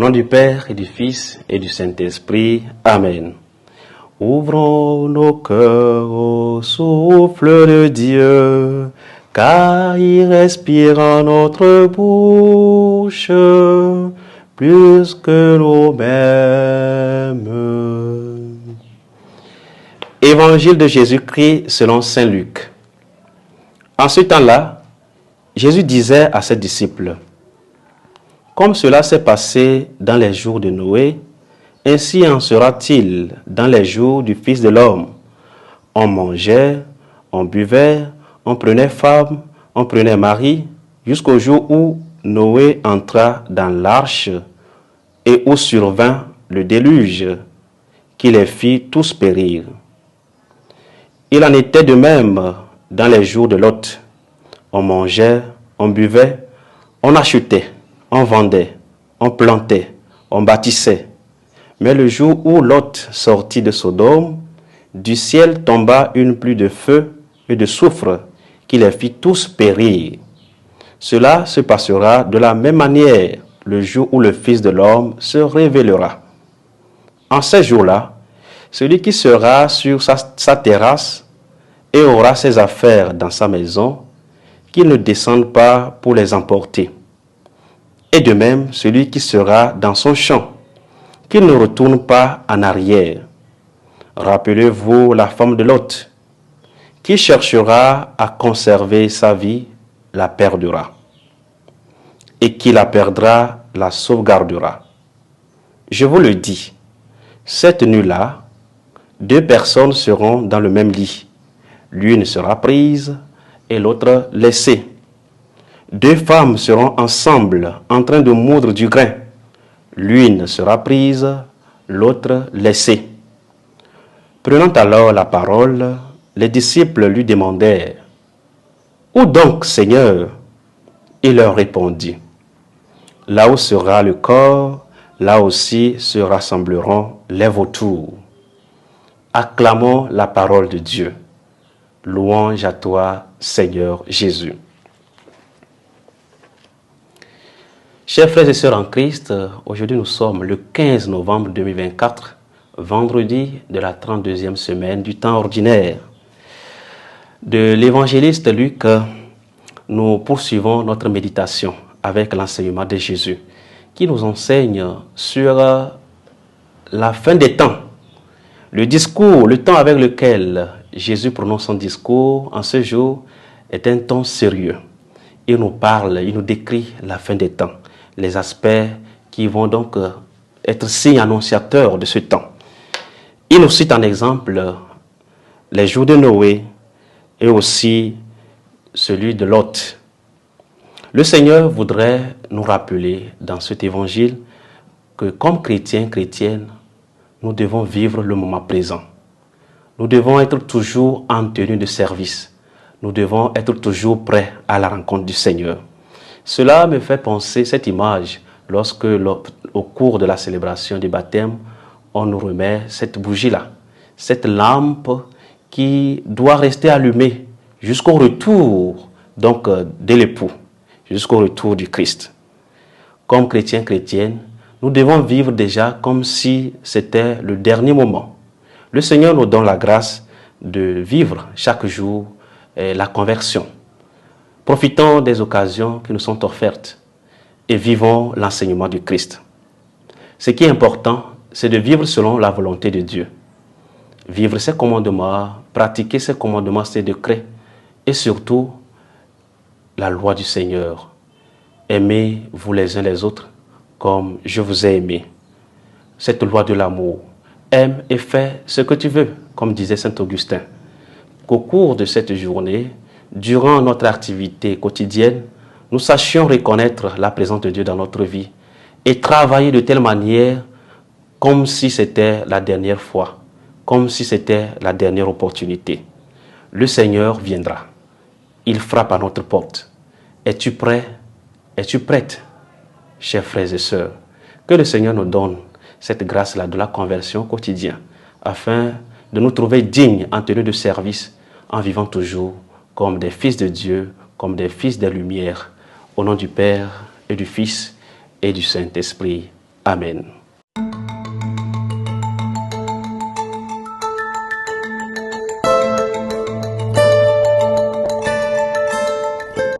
nom du Père et du Fils et du Saint-Esprit. Amen. Ouvrons nos cœurs au souffle de Dieu, car il respire en notre bouche plus que nous-mêmes. Évangile de Jésus-Christ selon saint Luc. En ce temps-là, Jésus disait à ses disciples: comme cela s'est passé dans les jours de Noé, ainsi en sera-t-il dans les jours du Fils de l'homme. On mangeait, on buvait, on prenait femme, on prenait mari, jusqu'au jour où Noé entra dans l'arche et où survint le déluge, qui les fit tous périr. Il en était de même dans les jours de Lot. On mangeait, on buvait, on achetait, on vendait, on plantait, on bâtissait. Mais le jour où Lot sortit de Sodome, du ciel tomba une pluie de feu et de soufre qui les fit tous périr. Cela se passera de la même manière le jour où le Fils de l'homme se révélera. En ces jours-là, celui qui sera sur sa terrasse et aura ses affaires dans sa maison, qu'il ne descende pas pour les emporter. Et de même, celui qui sera dans son champ, qu'il ne retourne pas en arrière. Rappelez-vous la femme de Lot, qui cherchera à conserver sa vie, la perdra. Et qui la perdra, la sauvegardera. Je vous le dis, cette nuit-là, 2 personnes seront dans le même lit. L'une sera prise et l'autre laissée. 2 femmes seront ensemble en train de moudre du grain. L'une sera prise, l'autre laissée. Prenant alors la parole, les disciples lui demandèrent: où donc, Seigneur? Il leur répondit: là où sera le corps, là aussi se rassembleront les vautours. Acclamons la parole de Dieu. Louange à toi, Seigneur Jésus. Chers frères et sœurs en Christ, aujourd'hui nous sommes le 15 novembre 2024, vendredi de la 32e semaine du temps ordinaire. De l'évangéliste Luc, nous poursuivons notre méditation avec l'enseignement de Jésus, qui nous enseigne sur la fin des temps. Le discours, le temps avec lequel Jésus prononce son discours en ce jour est un ton sérieux. Il nous parle, il nous décrit la fin des temps, les aspects qui vont donc être signes annonciateurs de ce temps. Il nous cite en exemple les jours de Noé et aussi celui de Lot. Le Seigneur voudrait nous rappeler dans cet évangile que comme chrétiens, chrétiennes, nous devons vivre le moment présent. Nous devons être toujours en tenue de service. Nous devons être toujours prêts à la rencontre du Seigneur. Cela me fait penser cette image lorsque, au cours de la célébration du baptême, on nous remet cette bougie-là, cette lampe qui doit rester allumée jusqu'au retour donc, de l'époux, jusqu'au retour du Christ. Comme chrétiens, chrétiennes, nous devons vivre déjà comme si c'était le dernier moment. Le Seigneur nous donne la grâce de vivre chaque jour la conversion. Profitons des occasions qui nous sont offertes et vivons l'enseignement du Christ. Ce qui est important, c'est de vivre selon la volonté de Dieu. Vivre ses commandements, pratiquer ses commandements, ses décrets et surtout la loi du Seigneur. Aimez-vous les uns les autres comme je vous ai aimé. Cette loi de l'amour. Aime et fais ce que tu veux, comme disait saint Augustin. Qu'au cours de cette journée, durant notre activité quotidienne, nous sachions reconnaître la présence de Dieu dans notre vie et travailler de telle manière comme si c'était la dernière fois, comme si c'était la dernière opportunité. Le Seigneur viendra. Il frappe à notre porte. Es-tu prêt? Es-tu prête? Chers frères et sœurs, que le Seigneur nous donne cette grâce-là de la conversion quotidienne, afin de nous trouver dignes en tenue de service, en vivant toujours comme des fils de Dieu, comme des fils des Lumières, au nom du Père et du Fils et du Saint-Esprit. Amen.